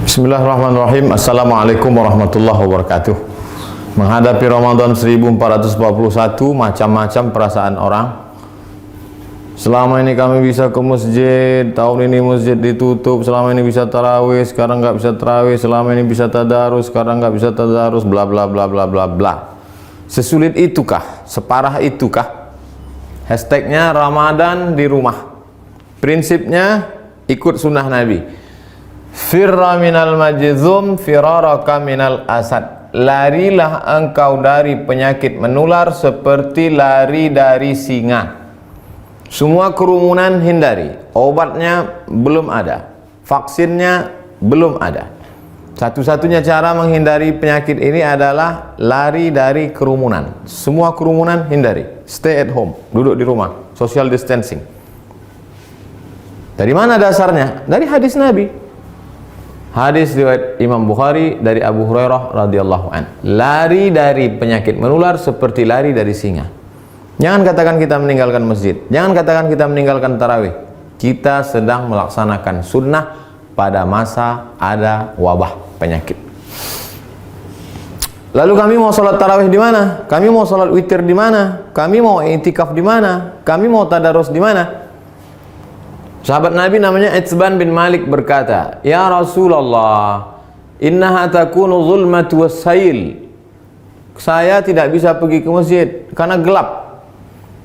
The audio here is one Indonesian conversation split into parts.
Bismillahirrahmanirrahim. Assalamualaikum warahmatullahi wabarakatuh. Menghadapi Ramadan 1441, macam-macam perasaan orang. Selama ini kami bisa ke masjid, tahun ini masjid ditutup. Selama ini bisa tarawih, sekarang nggak bisa tarawih. Selama ini bisa tadarus, sekarang nggak bisa tadarus. Bla bla bla bla bla bla. Sesulit itukah? Separah itukah? Hashtagnya Ramadan di rumah. Prinsipnya ikut sunnah Nabi. Firra minal majzum firaraka minal asad. Larilah engkau dari penyakit menular seperti lari dari singa. Semua kerumunan hindari. Obatnya belum ada, vaksinnya belum ada. Satu-satunya cara menghindari penyakit ini adalah lari dari kerumunan. Semua kerumunan hindari. Stay at home, duduk di rumah, social distancing. Dari mana dasarnya? Dari hadis Nabi. Hadis riwayat Imam Bukhari dari Abu Hurairah radhiyallahu an. Lari dari penyakit menular seperti lari dari singa. Jangan katakan kita meninggalkan masjid. Jangan katakan kita meninggalkan tarawih. Kita sedang melaksanakan sunnah pada masa ada wabah penyakit. Lalu kami mau sholat tarawih di mana? Kami mau sholat witir di mana? Kami mau i'tikaf di mana? Kami mau tadarus di mana? Sahabat Nabi namanya Itsban bin Malik berkata, "Ya Rasulullah, innaha takunu zulmatu wassail." Saya tidak bisa pergi ke masjid karena gelap.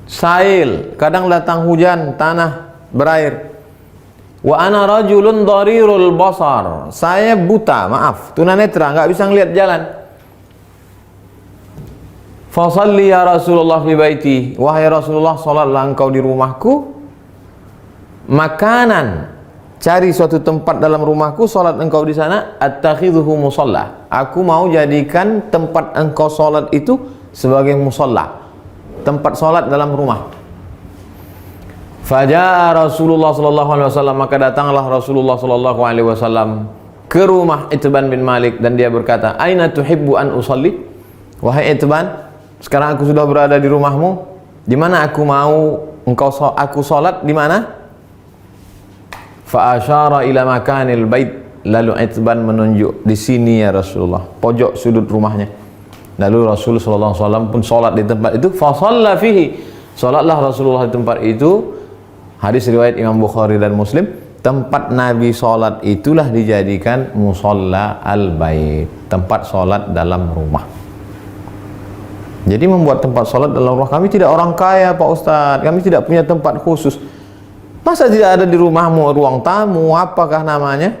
Sail, kadang datang hujan, tanah berair. Wa ana rajulun dharirul basar. Saya buta, maaf, tunanetra, nggak bisa ngelihat jalan. Fasalli ya Rasulullah fi baiti. Wahai Rasulullah, salatlah engkau di rumahku. Makanan, cari suatu tempat dalam rumahku, salat engkau di sana. Attakhidhuhu musalla. Aku mau jadikan tempat engkau salat itu sebagai musalla, tempat salat dalam rumah. Faja'a Rasulullah sallallahu alaihi wasallam, maka datanglah Rasulullah sallallahu alaihi wasallam ke rumah Itsban bin Malik dan dia berkata, "Aina tuhibbu an usalli?" Wahai Itsban, sekarang aku sudah berada di rumahmu. Di mana aku mau aku salat di mana? Fa asyara ila makanil bait. Lalu Itsban menunjuk, di sini ya Rasulullah, pojok sudut rumahnya. Lalu Rasulullah SAW pun sholat di tempat itu. Fasalla fihi. Sholatlah Rasulullah di tempat itu. Hadis riwayat Imam Bukhari dan Muslim. Tempat Nabi sholat itulah dijadikan musalla al-bait, tempat sholat dalam rumah. Jadi membuat tempat sholat dalam rumah. Kami tidak orang kaya Pak Ustadz, kami tidak punya tempat khusus. Masa tidak ada di rumahmu ruang tamu, apakah namanya?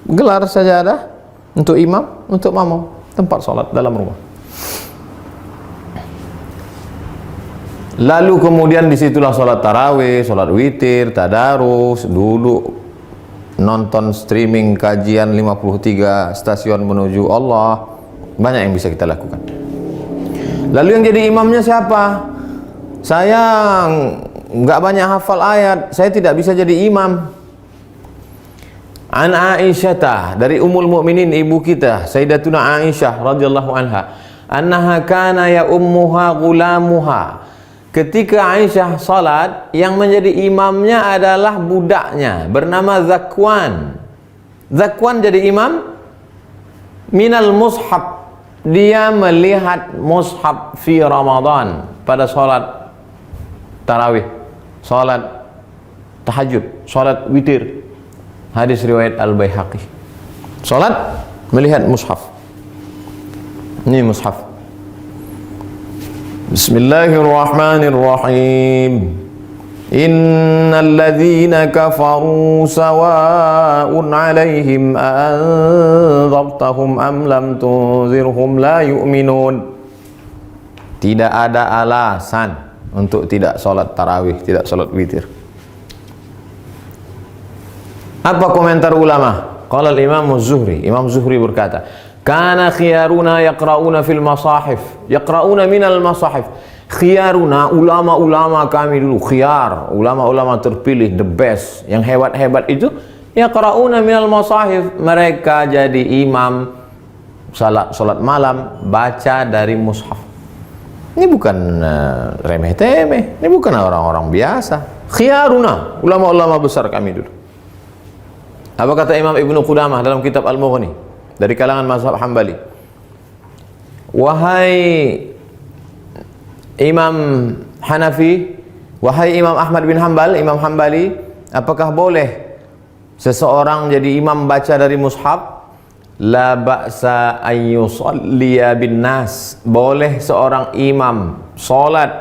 Gelar saja ada untuk imam, untuk makmum. Tempat sholat dalam rumah. Lalu kemudian disitulah sholat tarawih, sholat witir, tadarus, duduk nonton streaming kajian 53 stasiun menuju Allah. Banyak yang bisa kita lakukan. Lalu yang jadi imamnya siapa? Saya nggak banyak hafal ayat, saya tidak bisa jadi imam. An Aisyah, dari Ummul Mukminin, ibu kita Sayyidatuna Aisyah radhiyallahu anha, annaha kana ya ummuha gulamuha. Ketika Aisyah salat, yang menjadi imamnya adalah budaknya bernama Zakwan. Zakwan jadi imam minal mushaf. Dia melihat mushaf fi Ramadan pada salat tarawih, salat tahajud, salat witir. Hadis riwayat Al-Baihaqi. Salat melihat mushaf. Ini mushaf. Bismillahirrahmanirrahim. Innal ladzina kafaru sawa'un 'alaihim anzartahum am lam tunzirhum la yu'minun. Tidak ada alasan untuk tidak salat tarawih, tidak salat witir. Apa komentar ulama? Qala al-Imam Az-Zuhri. Imam Zuhri berkata, "Kana khiyaruna yaqra'una fil masahif." Yaqra'una minal masahif. Khiyaruna, ulama-ulama kami dulu, khiyar, ulama-ulama terpilih, the best, yang hebat-hebat itu, yaqra'una minal masahif. Mereka jadi imam salat malam, baca dari mushaf. Ini bukan remeh-temeh, ini bukan orang-orang biasa. Khiyaruna, ulama-ulama besar kami dulu. Apa kata Imam Ibnu Qudamah dalam kitab Al-Mughni dari kalangan mazhab Hambali? Wahai Imam Hanafi, wahai Imam Ahmad bin Hanbal, Imam Hambali, apakah boleh seseorang jadi imam baca dari mushaf? La ba'sa an yusalliya bin nas. Boleh seorang imam salat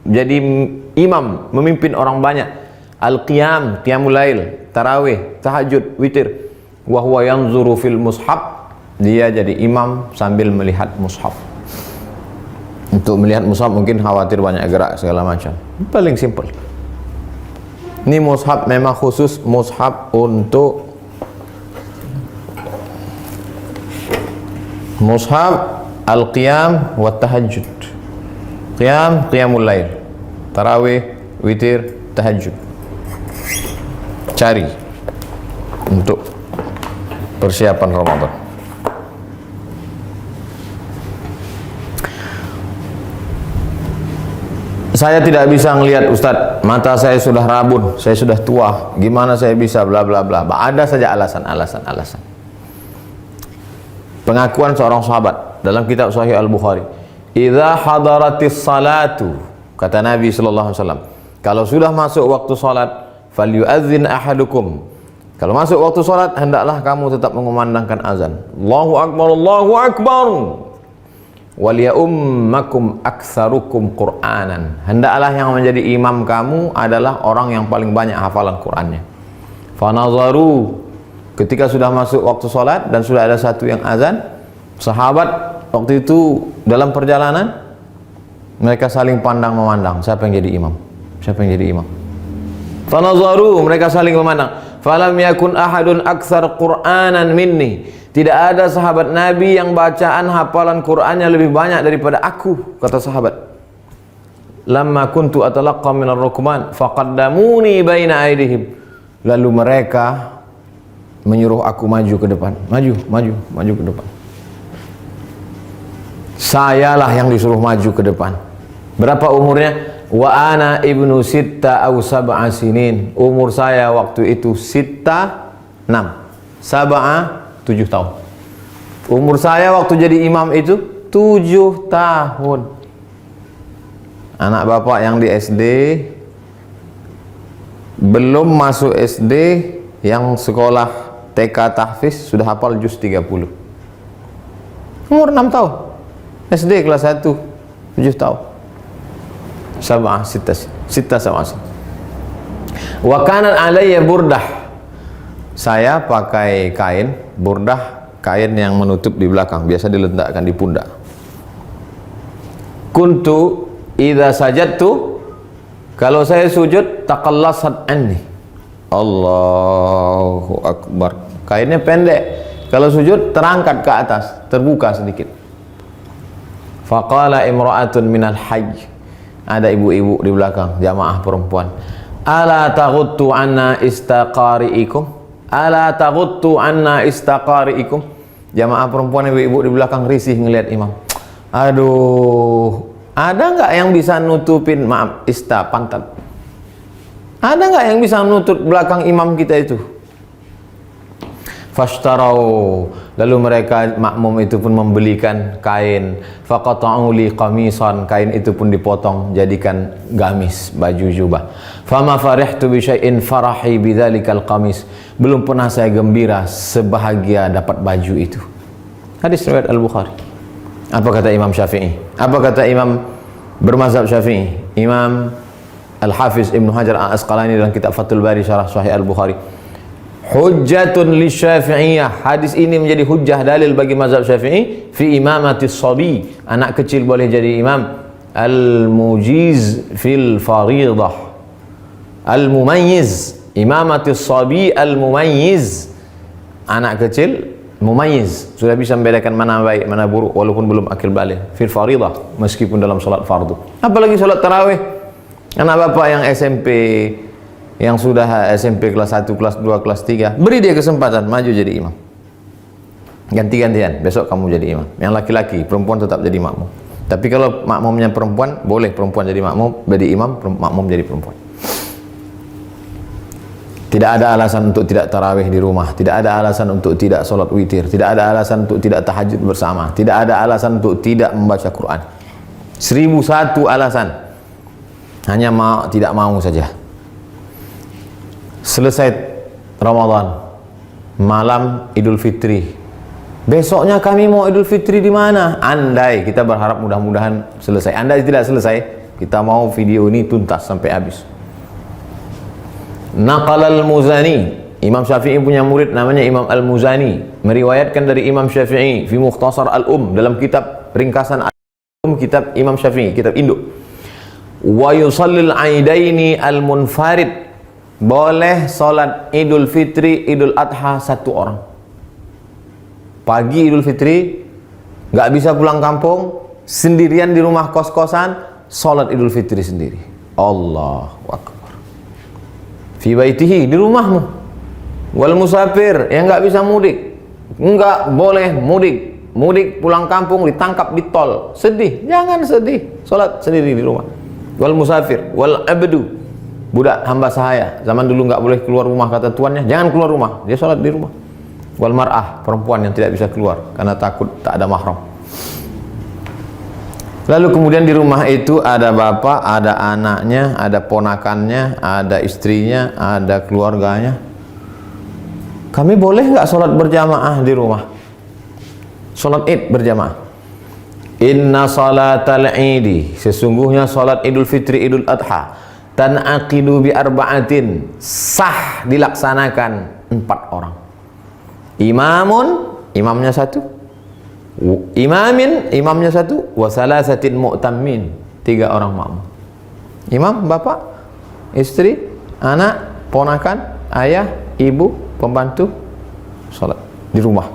jadi imam memimpin orang banyak. Al-qiyam, qiyamul lail, tarawih, tahajud, witir. Wa huwa yanzuru fil mushaf. Dia jadi imam sambil melihat mushaf. Untuk melihat mushaf mungkin khawatir banyak gerak segala macam. Paling simple. Ini mushaf memang khusus mushaf untuk mushaf al-qiyam wa tahajud. Qiyam, qiyamul lail, tarawih, witir, tahajud. Cari untuk persiapan Ramadan. Saya tidak bisa ngelihat Ustadz, mata saya sudah rabun, saya sudah tua, gimana saya bisa bla bla bla. Ada saja alasan. Pengakuan seorang sahabat dalam kitab Sahih Al-Bukhari, idza hadaratis salatu, kata Nabi sallallahu alaihi wasallam, kalau sudah masuk waktu salat, falyu'adzin ahadukum. Kalau masuk waktu salat, hendaklah kamu tetap mengumandangkan azan. Allahu akbar, Allahu akbar. Waliyummakum aktsarukum Qur'anan. Hendaklah yang menjadi imam kamu adalah orang yang paling banyak hafalan Qur'annya. Fanazaru, ketika sudah masuk waktu salat dan sudah ada satu yang azan, sahabat waktu itu dalam perjalanan mereka saling pandang memandang, siapa yang jadi imam? Siapa yang jadi imam? Fanazaru, mereka saling memandang. Falam yakun ahadun aktsar Qur'anan minni. Tidak ada sahabat Nabi yang bacaan hafalan Qur'annya lebih banyak daripada aku, kata sahabat. Lamma kuntu atalaqqa minar rukman faqaddamuni baina aydihim. Lalu mereka menyuruh aku maju ke depan. Maju ke depan. Sayalah yang disuruh maju ke depan. Berapa umurnya? Wa ana ibnu sitta aw sab'a sinin. Umur saya waktu itu sitta 6. Sab'a 7 tahun. Umur saya waktu jadi imam itu 7 tahun. Anak bapak yang di SD, belum masuk SD, yang sekolah TK tahfiz sudah hafal juz 30. Umur 6 tahun. SD kelas 1 7 tahun. Sab'ah sitta sab'ah. Wa kana alayya burdah. Saya pakai kain burdah, kain yang menutup di belakang, biasa diletakkan di pundak. Kuntu idza sajadtu, kalau saya sujud, taqallasat anni. Allahu akbar. Kainnya pendek. Kalau sujud terangkat ke atas, terbuka sedikit. Faqala imra'atun minal hajj. Ada ibu-ibu di belakang, jamaah perempuan. Ala taghuttu anna istaqari'ikum? Ala taghuttu anna istaqari'ikum? Jamaah perempuan ibu-ibu di belakang risih ngelihat imam. Aduh, ada nggak yang bisa nutupin, maaf, pantat? Ada nggak yang bisa nutup belakang imam kita itu? Fashtarau, lalu mereka makmum itu pun membelikan kain. Faqata'u li qamisan, kain itu pun dipotong jadikan gamis, baju jubah. Fama farihtu bi syai'in farahi bidzalikal qamis. Belum pernah saya gembira sebahagia dapat baju itu. Hadis riwayat Al-Bukhari. Apa kata Imam Syafi'i? Apa kata Imam bermazhab Syafi'i? Imam Al-Hafiz Ibnu Hajar Al-Asqalani dalam kitab Fathul Bari syarah Sahih Al-Bukhari. Hujjatun li Syafi'iyah. Hadis ini menjadi hujjah dalil bagi mazhab Syafi'i fi imamatis sabi. Anak kecil boleh jadi imam. Al-mujiz fil faridah. Al-mumayyiz. Imamatis sabi al-mumayyiz. Anak kecil mumayyiz, sudah bisa membedakan mana baik mana buruk walaupun belum akil balik. Fil faridah, meskipun dalam salat fardu. Apalagi salat tarawih. Anak bapak yang SMP, yang sudah SMP kelas 1, kelas 2, kelas 3, beri dia kesempatan maju jadi imam. Ganti-gantian, besok kamu jadi imam. Yang laki-laki, perempuan tetap jadi makmum. Tapi kalau makmumnya perempuan, boleh perempuan jadi makmum, jadi imam, makmum jadi perempuan. Tidak ada alasan untuk tidak tarawih di rumah, tidak ada alasan untuk tidak sholat witir, tidak ada alasan untuk tidak tahajud bersama, tidak ada alasan untuk tidak membaca Quran. 1001 alasan. Hanya tidak mau saja. Selesai Ramadan, malam Idul Fitri. Besoknya kami mau Idul Fitri di mana? Andai, kita berharap mudah-mudahan selesai. Andai tidak selesai, kita mau video ini tuntas sampai habis. Naqal al-Muzani, Imam Syafi'i punya murid namanya Imam al-Muzani, meriwayatkan dari Imam Syafi'i fi Mukhtasar al-Um, dalam kitab ringkasan al-Um, kitab Imam Syafi'i, kitab induk. Wa yusallil aidaini al-munfarid, boleh salat Idul Fitri, Idul Adha satu orang. Pagi Idul Fitri, nggak bisa pulang kampung, sendirian di rumah kos-kosan, salat Idul Fitri sendiri. Allahu Akbar. Fi baitihi, di rumahmu. Wal musafir, yang nggak bisa mudik, nggak boleh mudik. Mudik pulang kampung ditangkap di tol, sedih, jangan sedih, salat sendiri di rumah. Wal musafir, wal abdu, budak hamba sahaya, zaman dulu nggak boleh keluar rumah kata tuannya, jangan keluar rumah, dia salat di rumah. Wal mar'ah, perempuan yang tidak bisa keluar karena takut tak ada mahram. Lalu kemudian di rumah itu ada bapak, ada anaknya, ada ponakannya, ada istrinya, ada keluarganya. Kami boleh nggak sholat berjamaah di rumah? Sholat Id berjamaah. Inna salatal idi, sesungguhnya sholat Idul Fitri, Idul Adha, tan'aqidu bi arba'atin, sah dilaksanakan 4 orang. Imamun, imamnya 1. Imamin, imamnya 1, wa salasatin mu'tammin, 3 orang makmum. Imam, bapak, istri, anak, ponakan, ayah, ibu, pembantu, salat di rumah.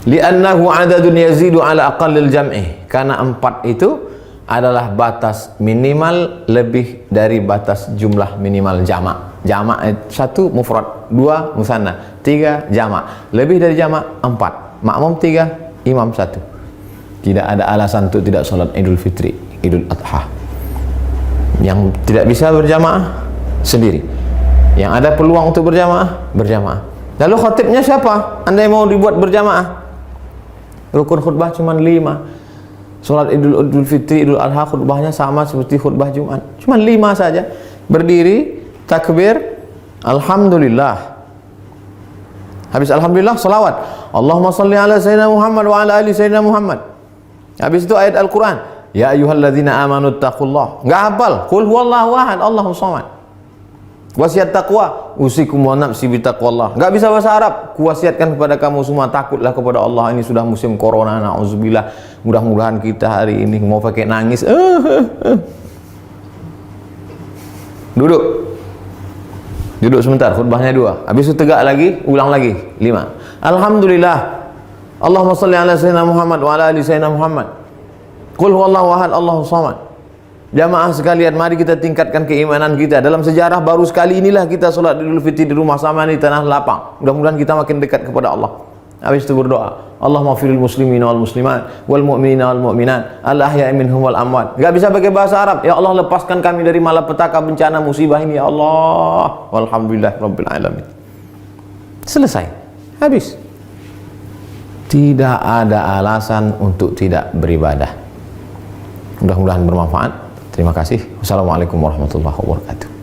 Li'annahu adadun yazidu ala aqallil jam'i, karena 4 itu adalah batas minimal lebih dari batas jumlah minimal jamak. Jamak 1 mufrad, 2 musanna, 3 jamak. Lebih dari jamak 4, makmum 3, imam 1. Tidak ada alasan untuk tidak sholat Idul Fitri, Idul Adha. Yang tidak bisa berjamaah sendiri, yang ada peluang untuk berjamaah, berjamaah. Lalu khatibnya siapa? Andai mau dibuat berjamaah, rukun khutbah cuma 5. Sholat Idul Fitri, Idul Adha khutbahnya sama seperti khutbah Jumat, cuma 5 saja. Berdiri, takbir, alhamdulillah. Habis alhamdulillah, salawat, Allahumma salli ala sayyidina Muhammad wa ala ali sayyidina Muhammad. Habis itu ayat Al-Quran, ya ayyuhalladzina amanu taqullah. Nggak hafal, qul huwallahu ahad, Allahu samad. Wasiat taqwa, usikum wa nafsi bitaqwallah. Nggak bisa bahasa Arab, kuwasiatkan kepada kamu semua, takutlah kepada Allah. Ini sudah musim corona, na'udzubillah. Mudah-mudahan kita hari ini mau pakai nangis. Duduk sebentar, khutbahnya 2. Habis itu tegak lagi, ulang lagi 5. Alhamdulillah, Allahumma salli ala sayyidina Muhammad wa ala ali sayyidina Muhammad. Qul huwallahu ahad, Allahu samad. Jamaah sekalian, mari kita tingkatkan keimanan kita. Dalam sejarah baru sekali inilah kita sholat Idul Fitri di rumah sama di tanah lapang. Mudah-mudahan kita makin dekat kepada Allah. Habis itu berdoa, Allahumma firil muslimin wal muslimat wal mu'minina wal mu'minat al ahya'i minhum wal amwat. Gak bisa pakai bahasa Arab. Ya Allah, lepaskan kami dari malapetaka, bencana, musibah ini ya Allah. Walhamdulillah rabbil alamin. Selesai, habis. Tidak ada alasan untuk tidak beribadah. Mudah-mudahan bermanfaat. Terima kasih. Wassalamualaikum warahmatullahi wabarakatuh.